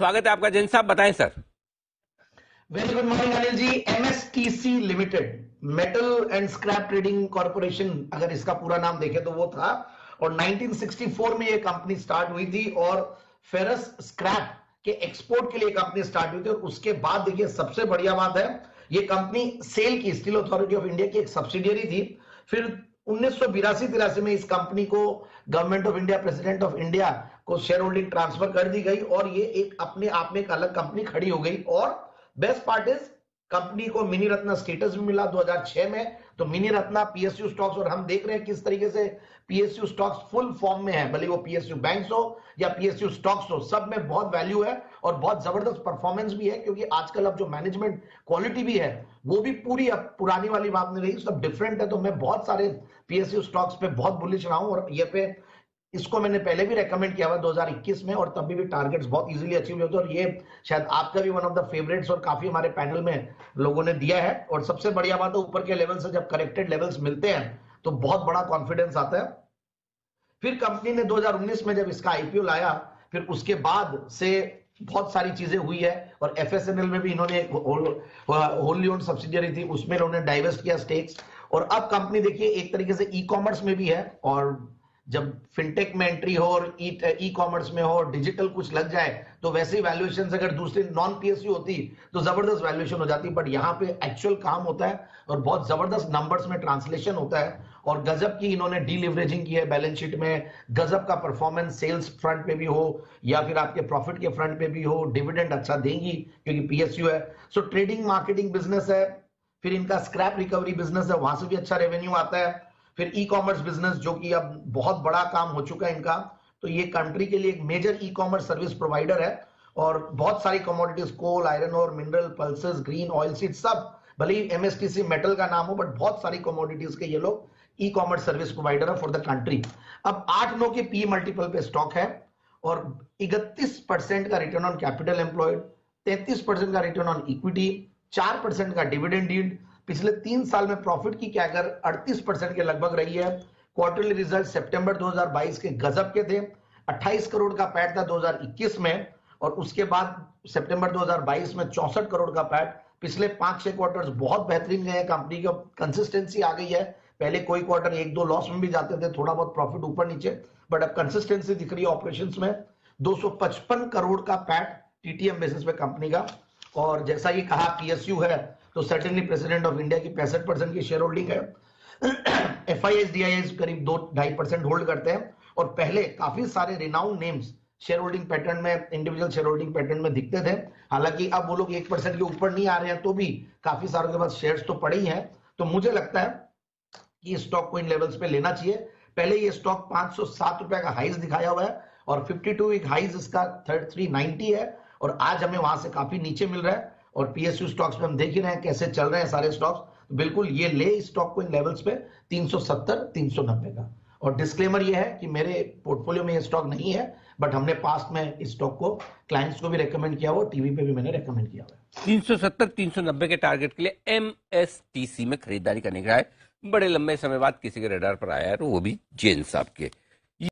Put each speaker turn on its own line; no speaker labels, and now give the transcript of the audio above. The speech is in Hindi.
स्वागत है आपका। जैन साहब बताएं sir.
Very good morning Anil ji. MSTC limited, metal and scrap trading corporation, अगर इसका पूरा नाम देखें तो वो था, और 1964 में ये कंपनी स्टार्ट हुई थी और फेरस स्क्रैप के एक्सपोर्ट के लिए कंपनी स्टार्ट हुई थी। और उसके बाद देखिए सबसे बढ़िया बात है, ये कंपनी सेल की स्टील अथॉरिटी ऑफ इंडिया की एक सब्सिडियरी थी। फिर 1982-83 में इस कंपनी को government of India, president of India को शेयर होल्डिंग ट्रांसफर कर दी गई और ये एक अपने आप में एक अलग कंपनी खड़ी हो गई। और बेस्ट पार्ट इज कंपनी को मिनी रत्ना स्टेटस भी मिला 2006 में। तो मिनी रत्ना पीएसयू स्टॉक्स, और हम देख रहे हैं किस तरीके से पीएसयू स्टॉक्स फुल फॉर्म में है, भले वो पीएसयू बैंक्स हो या पीएसयू स्टॉक्स हो, सब में बहुत वैल्यू है और बहुत जबरदस्त परफॉर्मेंस भी है। क्योंकि आजकल अब जो मैनेजमेंट क्वालिटी भी है वो भी पूरी अब पुरानी वाली बात नहीं रही, सब डिफरेंट है। तो मैं बहुत सारे पीएसयू स्टॉक्स पे बहुत बुलिश रहा हूं और ये पे इसको मैंने पहले भी रेकमेंड किया हुआ 2021 में, और तभी भी टारगेट्स बहुत इजीली अचीव होते हैं। और ये शायद आपका भी वन ऑफ द फेवरेट्स और काफी हमारे पैनल में लोगों ने दिया है। और सबसे बढ़िया बात है, ऊपर के लेवल से जब करेक्टेड लेवल्स मिलते हैं तो बहुत बड़ा कॉन्फिडेंस आता है। फिर कंपनी ने 2019 में जब इसका आईपीओ लाया, फिर उसके बाद से बहुत सारी चीजें हुई है। और एफएसएनएल में भी इन्होंने एक होली ओन्ड सब्सिडियरी थी, उसमें इन्होंने डाइवेस्ट किया स्टेक्स। और अब कंपनी देखिए एक तरीके से ई कॉमर्स में भी है, और जब फिनटेक में एंट्री हो और ई कॉमर्स में हो, डिजिटल कुछ लग जाए, तो वैसे ही वैल्यूएशन अगर दूसरी नॉन पीएसयू होती तो जबरदस्त वैल्यूएशन हो जाती। बट यहाँ पे एक्चुअल काम होता है और बहुत जबरदस्त नंबर्स में ट्रांसलेशन होता है। और गजब की इन्होंने डीलिवरेजिंग की है बैलेंस शीट में, गजब का परफॉर्मेंस सेल्स फ्रंट पे भी हो या फिर आपके प्रॉफिट के फ्रंट पे भी हो। डिविडेंड अच्छा देंगी क्योंकि पीएसयू है। सो ट्रेडिंग मार्केटिंग बिजनेस है, फिर इनका स्क्रैप रिकवरी बिजनेस है, वहां से भी अच्छा रेवेन्यू आता है। फिर ई कॉमर्स बिजनेस जो कि अब बहुत बड़ा काम हो चुका है इनका, तो ये कंट्री के लिए एक major e commerce service provider है। और बहुत सारी कमोडिटीज, कोल, आयरन और mineral, pulses, green oil seed, सब भले ही एमएसटीसी मेटल का नाम हो, बट बहुत सारी कमोडिटीज के ये लोग ई कॉमर्स सर्विस प्रोवाइडर है फॉर द कंट्री। अब 8-9 के पी मल्टीपल पे स्टॉक है और 31% का रिटर्न ऑन कैपिटल एम्प्लॉयड, 33% का रिटर्न ऑन इक्विटी, 4% का डिविडेंड यील्ड, पिछले 3 साल में प्रॉफिट की कैगर 38% के लगभग रही है। क्वार्टरली रिजल्ट सितंबर 2022 के गजब के थे, 28 करोड़ का पैट था 2021 में, और उसके बाद सितंबर 2022 में 64 करोड़ का पैट। पिछले 5-6 क्वार्टर्स बहुत बेहतरीन गए हैं, कंपनी की कंसिस्टेंसी आ गई है। पहले कोई क्वार्टर 1-2 लॉस में भी जाते थे, थोड़ा बहुत प्रॉफिट ऊपर नीचे, बट अब कंसिस्टेंसी दिख रही है ऑपरेशंस में। 255 करोड़ का पैट टीटीएम बेसिस पे कंपनी का। और जैसा ये कहा पीएसयू है, तो सर्टेनली प्रेसिडेंट ऑफ इंडिया की 65% की शेयर होल्डिंग है। एफआईएस डीआईएस करीब 2-2.5% होल्ड करते हैं। और पहले काफी सारे renowned names share holding pattern में, इंडिविजुअल शेयर होल्डिंग पैटर्न में दिखते थे। हालांकि अब वो लोग 1% के ऊपर नहीं आ रहे हैं, तो भी काफी सारों के पास शेयर्स तो पड़े ही हैं। तो मुझे लगता है कि स्टॉक को इन लेवल्स पे लेना चाहिए। पहले ये स्टॉक 507 रुपए का हाइज दिखाया हुआ है और 52 वीक हाइज इसका 390 है, और आज हमें वहां से काफी नीचे मिल रहा है। और पीएसयू स्टॉक्स में हम देख ही रहे हैं कैसे चल रहे हैं सारे स्टॉक्स, तो बिल्कुल ये ले इस स्टॉक को इन लेवल्स पे 370-390 का। और डिस्क्लेमर ये है कि मेरे पोर्टफोलियो में ये स्टॉक नहीं है, बट हमने पास्ट में इस स्टॉक को क्लाइंट्स को भी रेकमेंड किया हुआ, टीवी पे भी मैंने रेकमेंड किया हुआ।
370-390 के टारगेट के लिए एमएसटीसी में खरीदारी करने का है। बड़े लंबे समय बाद किसी के रडार पर आया है, तो वो भी जैन साहब के।